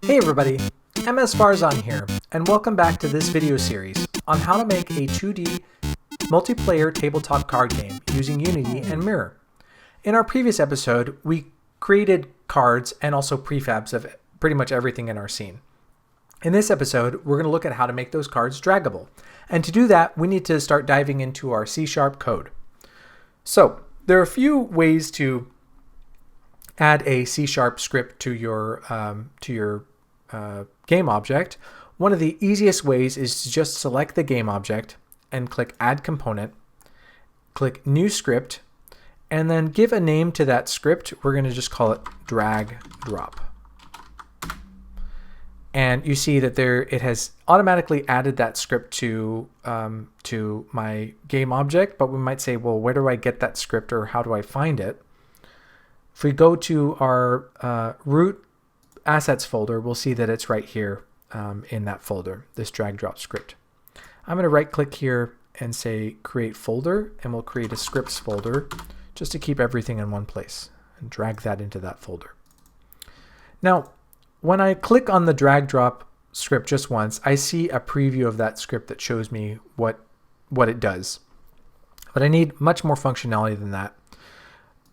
Hey everybody, MS Farzan here, and welcome back to this video series on how to make a 2D multiplayer tabletop card game using Unity and Mirror. In our previous episode, we created cards and also prefabs of pretty much everything in our scene. In this episode, we're going to look at how to make those cards draggable. And to do that, we need to start diving into our C# code. So, there are a few ways to add a C# script to your game object. One of the easiest ways is to just select the game object and click Add Component, click New Script, and then give a name to that script. We're going to just call it Drag Drop. And you see that it has automatically added that script to my game object, but we might say, well, where do I get that script or how do I find it? If we go to our root assets folder, we'll see that it's right here in that folder, this drag drop script. I'm going to right click here and say create folder, and we'll create a scripts folder just to keep everything in one place and drag that into that folder. Now, when I click on the drag drop script just once, I see a preview of that script that shows me what it does. But I need much more functionality than that.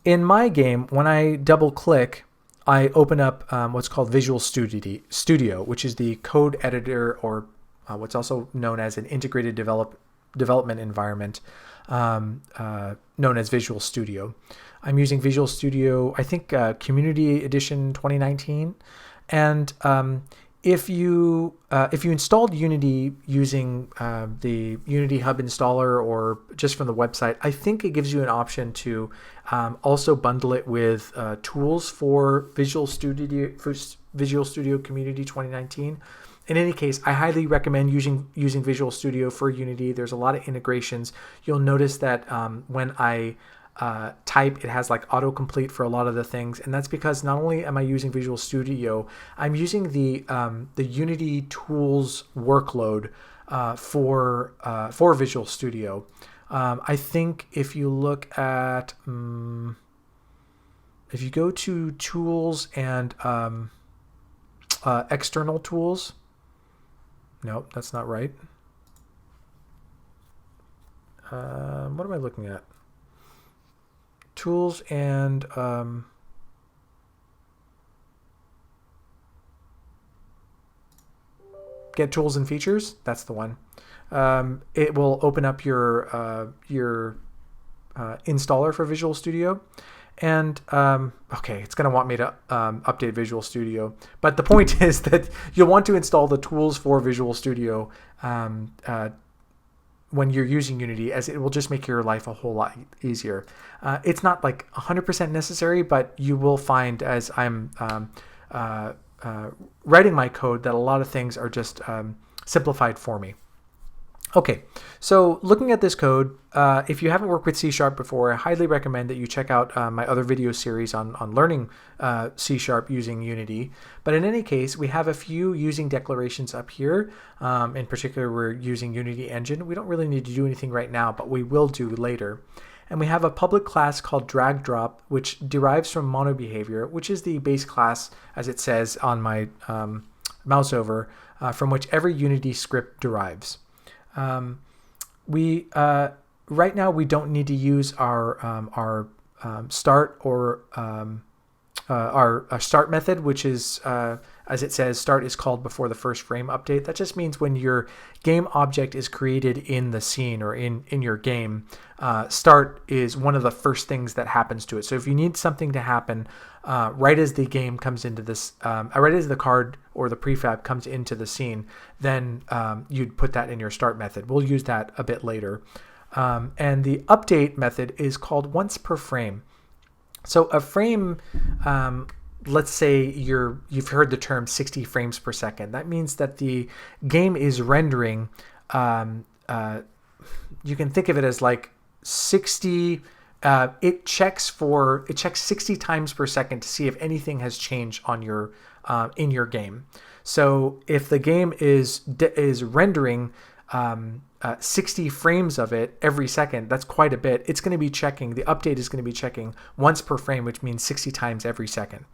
In my game, when I double click, I open up what's called Visual Studio, which is the code editor, or what's also known as an integrated development environment known as Visual Studio. I'm using Visual Studio, I think Community Edition 2019. And if you installed Unity using the Unity Hub installer or just from the website, I think it gives you an option to also bundle it with tools for Visual Studio Community 2019. In any case, I highly recommend using Visual Studio for Unity. There's a lot of integrations. You'll notice that when I type, it has like autocomplete for a lot of the things, and that's because not only am I using Visual Studio, I'm using the Unity tools workload for Visual Studio. I think if you look at if you go to tools and external tools, nope, that's not right. What am I looking at? Tools and get tools and features. That's the one. It will open up your installer for Visual Studio, and okay, it's going to want me to update Visual Studio. But the point is that you'll want to install the tools for Visual Studio when you're using Unity, as it will just make your life a whole lot easier. It's not like 100% necessary, but you will find as I'm writing my code that a lot of things are just simplified for me. Okay, so looking at this code, if you haven't worked with C# before, I highly recommend that you check out my other video series on learning C# using Unity. But in any case, we have a few using declarations up here. In particular, we're using Unity Engine. We don't really need to do anything right now, but we will do later. And we have a public class called drag drop, which derives from mono behavior, which is the base class, as it says on my mouse over, from which every Unity script derives. Right now we don't need to use our start or our start method, which is as it says, start is called before the first frame update. That just means when your game object is created in the scene or in your game, start is one of the first things that happens to it. So if you need something to happen right as the game comes into this, right as the card or the prefab comes into the scene, then you'd put that in your start method. We'll use that a bit later. And the update method is called once per frame. So a frame, let's say you've heard the term 60 frames per second. That means that the game is rendering, you can think of it as like 60, it checks 60 times per second to see if anything has changed on your in your game. So if the game is rendering 60 frames of it every second, that's quite a bit. It's going to be checking, the update is going to be checking once per frame, which means 60 times every second.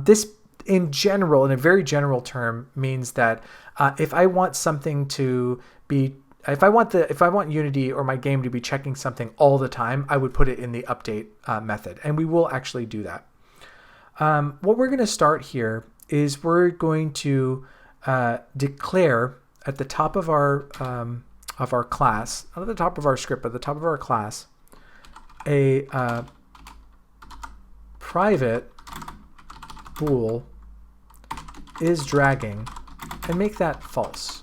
This in general, in a very general term, means that if I want something to be, if I want Unity or my game to be checking something all the time, I would put it in the update method, and we will actually do that. What we're going to start here is we're going to declare at the top of our class, not at the top of our script, but at the top of our class, a private bool is dragging, and make that false.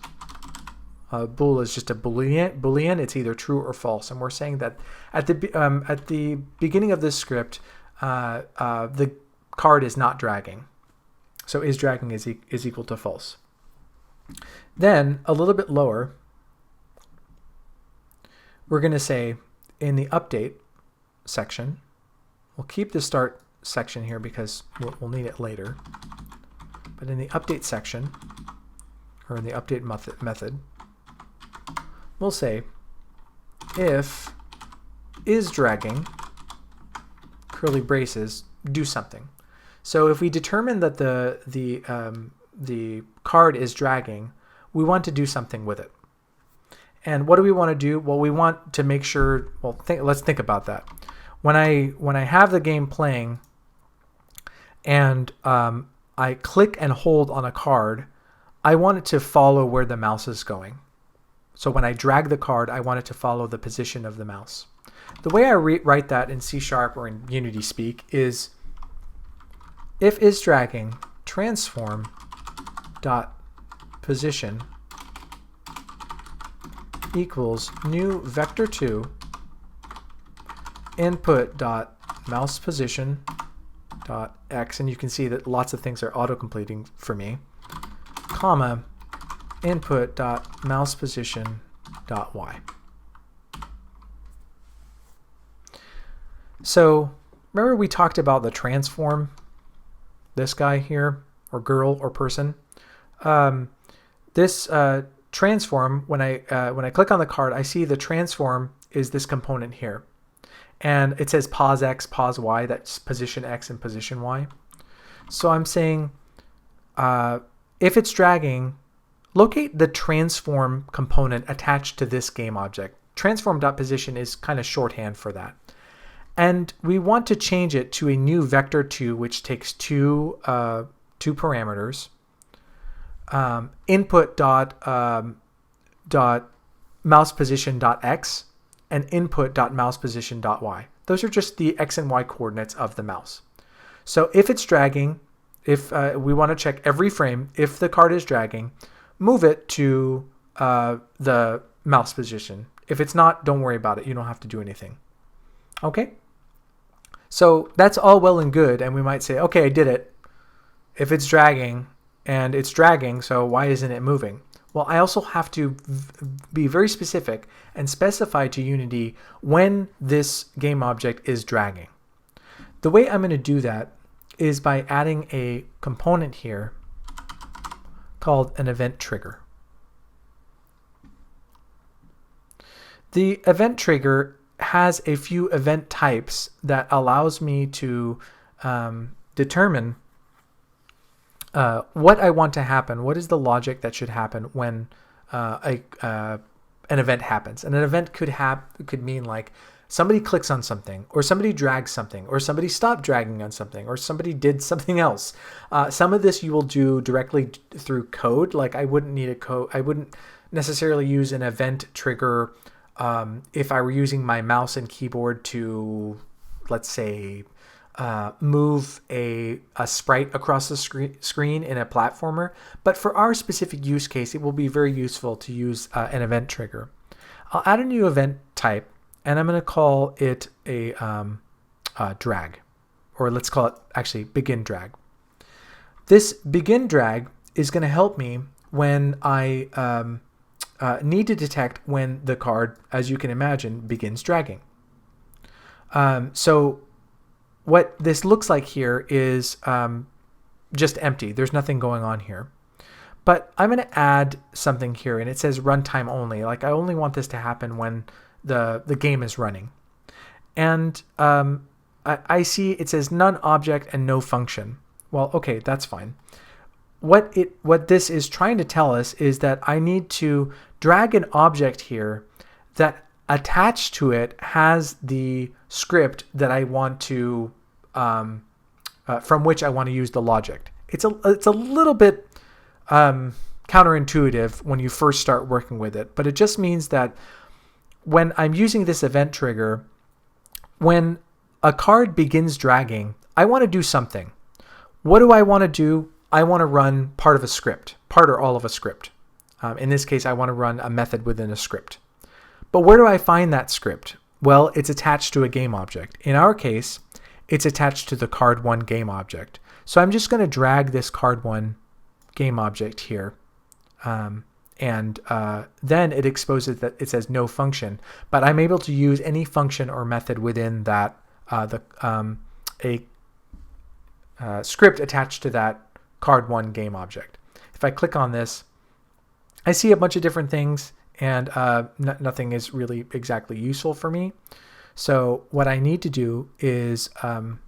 Bool is just a boolean. It's either true or false, and we're saying that at the beginning of this script, the card is not dragging. So is dragging is equal to false. Then a little bit lower, we're going to say in the update section, we'll keep the start section here because we'll need it later. But in the update section, or in the update method, we'll say if is dragging, curly braces, do something. So if we determine that the card is dragging, we want to do something with it. And what do we want to do? Well, we want to make sure. Well, let's think about that. When I have the game playing, and I click and hold on a card, I want it to follow where the mouse is going. So when I drag the card, I want it to follow the position of the mouse. The way I write that in C# or in Unity speak is if is dragging transform dot position equals new vector2 input dot mouse position dot x, and you can see that lots of things are auto completing for me, comma input dot mouse position dot y. So remember we talked about the transform, this guy here, or girl or person. This transform, when I click on the card, I see the transform is this component here. And it says pos x, pos y, that's position x and position y. So I'm saying if it's dragging, locate the transform component attached to this game object. Transform.position is kind of shorthand for that. And we want to change it to a new vector2, which takes two parameters. Input dot mouse position dot x and input dot mouse position dot y. Those are just the x and y coordinates of the mouse. So if it's dragging, if we want to check every frame, if the card is dragging, move it to the mouse position. If it's not, don't worry about it. You don't have to do anything. Okay? So that's all well and good, and we might say, okay, I did it. If it's dragging, and it's dragging, so why isn't it moving? Well, I also have to be very specific and specify to Unity when this game object is dragging. The way I'm going to do that is by adding a component here called an event trigger. The event trigger has a few event types that allows me to determine what I want to happen. What is the logic that should happen when an event happens? And an event could mean like somebody clicks on something, or somebody drags something, or somebody stopped dragging on something, or somebody did something else. Some of this you will do directly through code. Like I wouldn't necessarily use an event trigger if I were using my mouse and keyboard to, let's say, move a sprite across the screen in a platformer. But for our specific use case, it will be very useful to use an event trigger. I'll add a new event type, and I'm going to call it a drag, or let's call it actually begin drag. This begin drag is going to help me when I need to detect when the card, as you can imagine, begins dragging. So what this looks like here is just empty. There's nothing going on here. But I'm going to add something here, and it says runtime only. Like I only want this to happen when the game is running. And I see it says none object and no function. Well, okay, that's fine. What this is trying to tell us is that I need to drag an object here that attached to it has the script that I want to from which I want to use the logic. It's a little bit counterintuitive when you first start working with it, but it just means that when I'm using this event trigger, when a card begins dragging, I want to do something. What do I want to do? I want to run part of a script, part or all of a script. In this case, I want to run a method within a script. But where do I find that script? Well, it's attached to a game object. In our case, it's attached to the card1 game object. So I'm just going to drag this card1 game object here. And then it exposes that it says no function. But I'm able to use any function or method within that script attached to that card1 game object. If I click on this, I see a bunch of different things, and nothing is really exactly useful for me. So what I need to do is go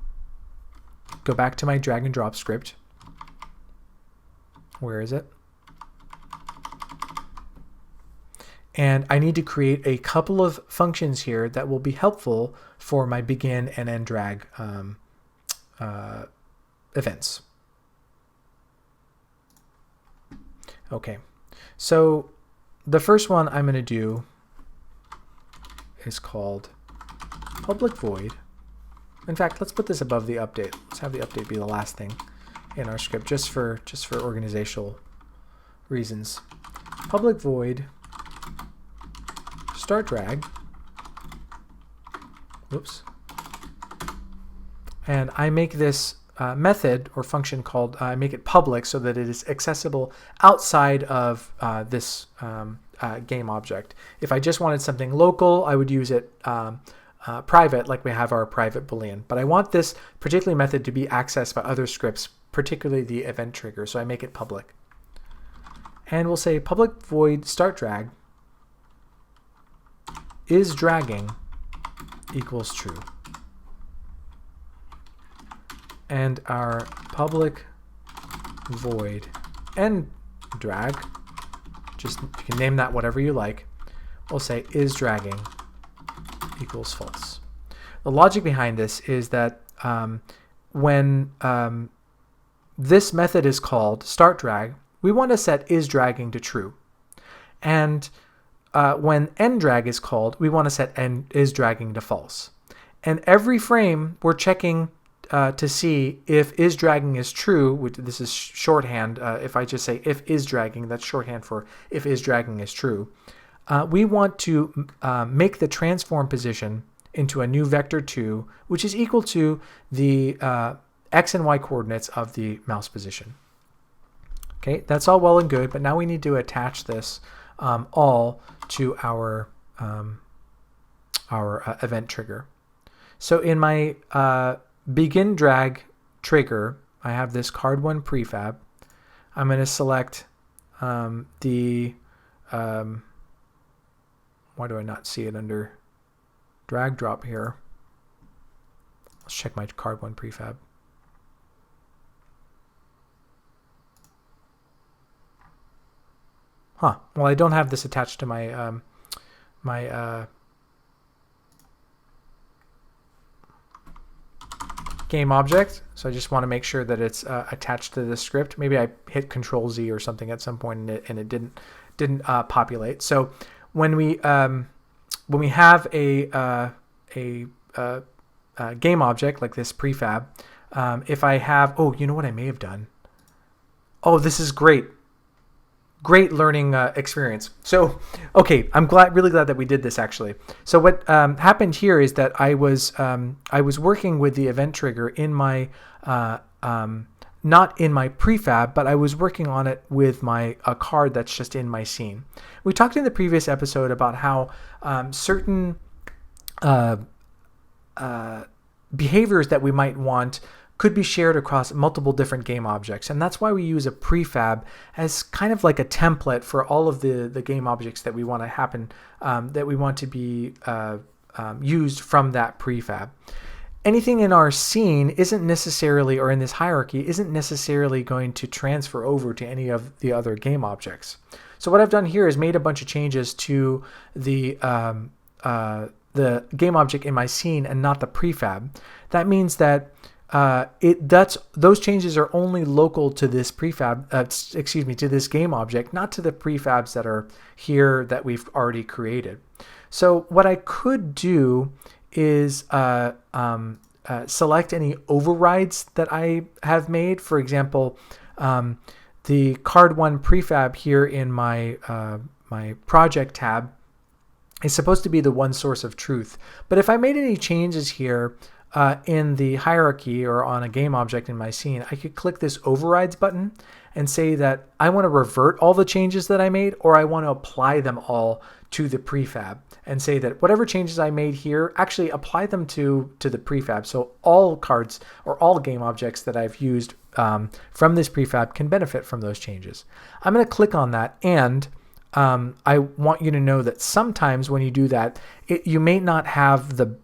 back to my drag and drop script. Where is it? And I need to create a couple of functions here that will be helpful for my begin and end drag events. Okay, so the first one I'm going to do is called public void. In fact, let's put this above the update. Let's have the update be the last thing in our script, just for organizational reasons. Public void start drag. Whoops. And I make this method or function called, I make it public so that it is accessible outside of this game object. If I just wanted something local, I would use it private, like we have our private boolean. But I want this particular method to be accessed by other scripts, particularly the event trigger, so I make it public. And we'll say public void start drag is dragging equals true. And our public void end drag, just you can name that whatever you like, we'll say is dragging equals false. The logic behind this is that when this method is called start drag, we want to set is dragging to true. And when end drag is called, we want to set end is dragging to false. And every frame we're checking to see if is dragging is true, which this is shorthand. If I just say if is dragging, that's shorthand for if is dragging is true. We want to make the transform position into a new vector 2, which is equal to the x and y coordinates of the mouse position. Okay, that's all well and good, but now we need to attach this all to our event trigger. So in my begin drag trigger, I have this card1 prefab. I'm going to select the why do I not see it under drag drop here? Let's check my card1 prefab. Huh. Well, I don't have this attached to my game object, so I just want to make sure that it's attached to the script. Maybe I hit Control Z or something at some point and it didn't populate. So when we have a game object like this prefab, if I have, oh, you know what I may have done? Oh, this is great. Great learning experience. So, okay, I'm really glad that we did this actually. So what happened here is that I was working with the event trigger in my not in my prefab, but I was working on it with a card that's just in my scene. We talked in the previous episode about how certain behaviors that we might want could be shared across multiple different game objects. And that's why we use a prefab as kind of like a template for all of the game objects that we want to happen, that we want to be used from that prefab. anything in our scene isn't necessarily, or in this hierarchy, isn't necessarily going to transfer over to any of the other game objects. So what I've done here is made a bunch of changes to the game object in my scene and not the prefab. That means that those changes are only local to this prefab, to this game object, not to the prefabs that are here that we've already created. So what I could do is select any overrides that I have made. For example, the card 1 prefab here in my my project tab is supposed to be the one source of truth. But if I made any changes here in the hierarchy or on a game object in my scene, I could click this overrides button and say that I want to revert all the changes that I made, or I want to apply them all to the prefab, and say that whatever changes I made here, actually apply them to the prefab. So all cards or all game objects that I've used from this prefab can benefit from those changes. I'm going to click on that, and I want you to know that sometimes when you do that, you may not have the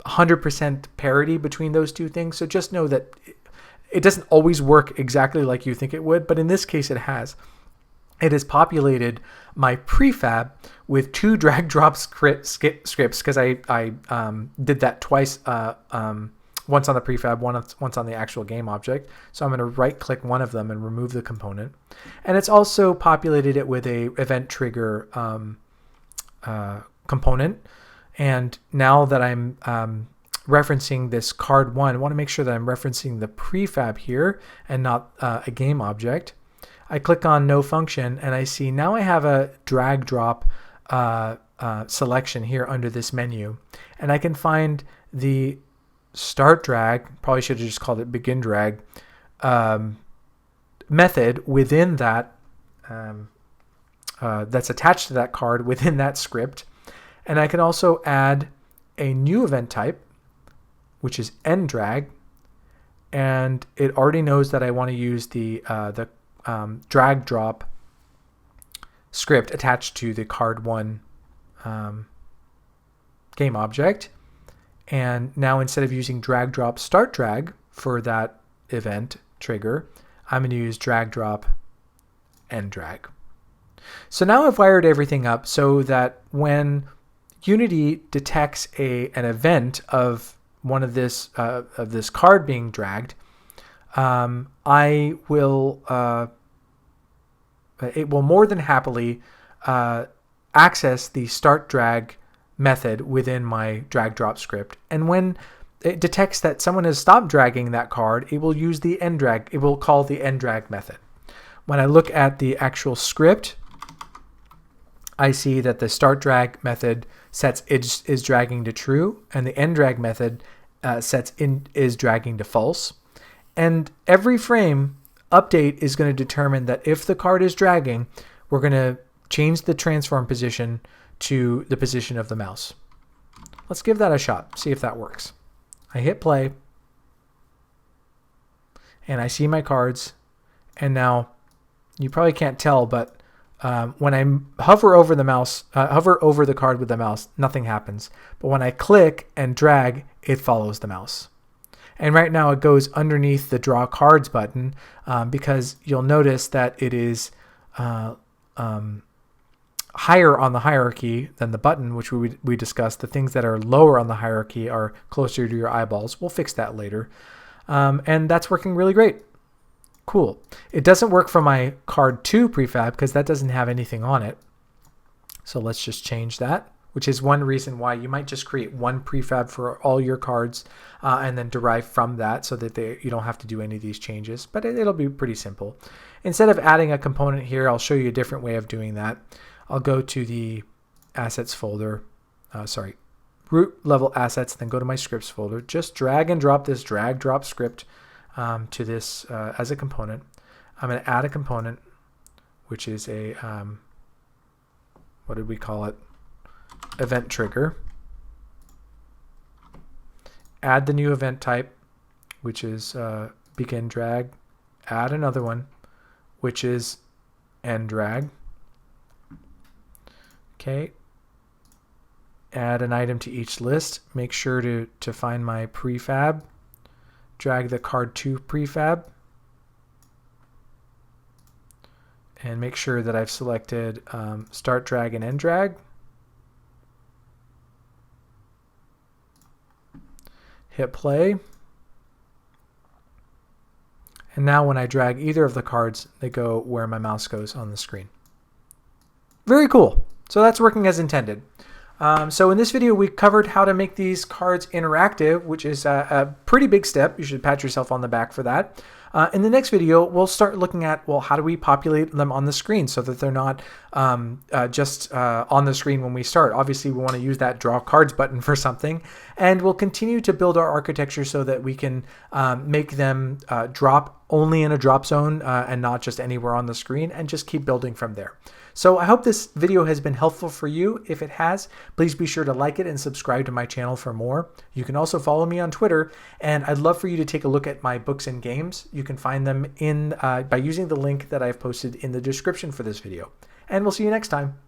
100% parity between those two things. So just know that it doesn't always work exactly like you think it would, but in this case it has. It has populated my prefab with 2 drag drop scripts because I did that twice, once on the prefab, once on the actual game object. So I'm going to right click one of them and remove the component. And it's also populated it with a event trigger component. And now that I'm referencing this card 1, I want to make sure that I'm referencing the prefab here and not a game object. I click on no function, and I see now I have a drag drop selection here under this menu, and I can find the start drag, probably should have just called it begin drag, method within that that's attached to that card within that script. And I can also add a new event type, which is end drag, and it already knows that I want to use the drag drop script attached to the card 1 game object. And now instead of using drag drop start drag for that event trigger, I'm going to use drag drop end drag. So now I've wired everything up so that when Unity detects an event of one of this card being dragged, it will more than happily access the start drag method within my drag drop script. And when it detects that someone has stopped dragging that card, it will use the end drag. It will call the end drag method. When I look at the actual script, I see that the start drag method sets is dragging to true, and the end drag method is dragging to false. And every frame update is going to determine that if the card is dragging, we're going to change the transform position to the position of the mouse. Let's give that a shot, see if that works. I hit play, and I see my cards, and now you probably can't tell, but when I hover over the card with the mouse, nothing happens. But when I click and drag, it follows the mouse. And right now it goes underneath the draw cards button because you'll notice that it is higher on the hierarchy than the button, which we discussed. The things that are lower on the hierarchy are closer to your eyeballs. We'll fix that later. And that's working really great. Cool. It doesn't work for my card 2 prefab because that doesn't have anything on it. So let's just change that, which is one reason why you might just create one prefab for all your cards and then derive from that so that you don't have to do any of these changes. But it'll be pretty simple. Instead of adding a component here, I'll show you a different way of doing that. I'll go to the assets folder, root level assets, then go to my scripts folder. Just drag and drop this drag drop script to this as a component. I'm going to add a component, which is a, what did we call it? Event trigger. Add the new event type, which is begin drag. Add another one, which is end drag. Okay. add an item to each list. Make sure to find my prefab. Drag the card to prefab. And make sure that I've selected start drag and end drag. Hit play. And now when I drag either of the cards, they go where my mouse goes on the screen. Very cool. So that's working as intended. So in this video, we covered how to make these cards interactive, which is a pretty big step. You should pat yourself on the back for that. In the next video, we'll start looking at, well, how do we populate them on the screen so that they're not just on the screen when we start. Obviously, we want to use that draw cards button for something. And we'll continue to build our architecture so that we can make them drop only in a drop zone and not just anywhere on the screen, and just keep building from there. So I hope this video has been helpful for you. If it has, please be sure to like it and subscribe to my channel for more. You can also follow me on Twitter, and I'd love for you to take a look at my books and games. You can find them in by using the link that I've posted in the description for this video. And we'll see you next time.